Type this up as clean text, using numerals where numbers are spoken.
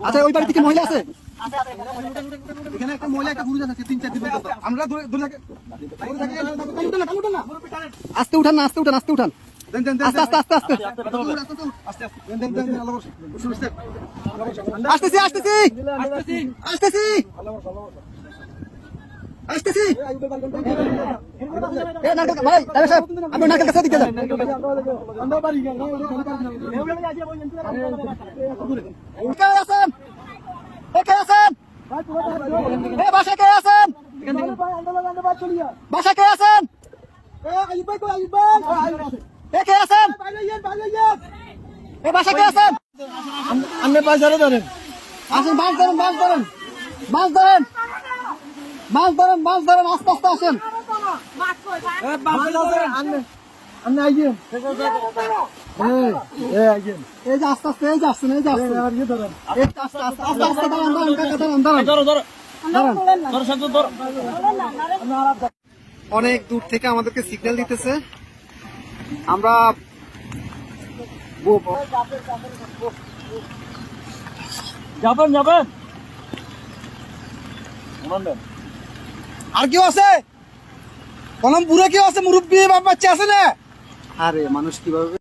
আচ্ছা ওই বাড়িতে কি মহিলা আছে? এখানে একটা মহিলা একটা পুরুষ আছে 3-4 দিন আমরা আস্তে উঠান না, আস্তে উঠান, আস্তে উঠান, আস্তে আস্তে আস্তে আস্তে আসতেছি আসতেছি আসতেছি আসতেছি। ভাই সাহেব আমি নারকেল গাছের দিকে যাই। কে আছেন? কে আছেন? বাসায় কে আছেন? বাসায় কে আছেন? কে আছেন? বাসায় কে আছেন? আপনি বাজারে ধরেন, আসেন, মাছ ধরেন, মাছ ধরেন, মাছ ধরেন, মাছ ধরেন, মাছ ধরেন, আস্তে আস্তে আসেন। এই যে আস্তে আস্তে, এই যে আসছেন, এই যে আসছেন, আস্তে আস্তে আস্তে আস্তে দাঁড়ান, দাঁড়ান, কাকা দাঁড়ান, দাঁড়ান। অনেক দূর থেকে আমাদেরকে সিগন্যাল দিতেছে, আমরা যাবেন যাবেন। আর কেউ আছে? কলম বুড়ো কেউ আছে? মুরব্বী বাচ্চা আছে না? আরে মানুষ কিভাবে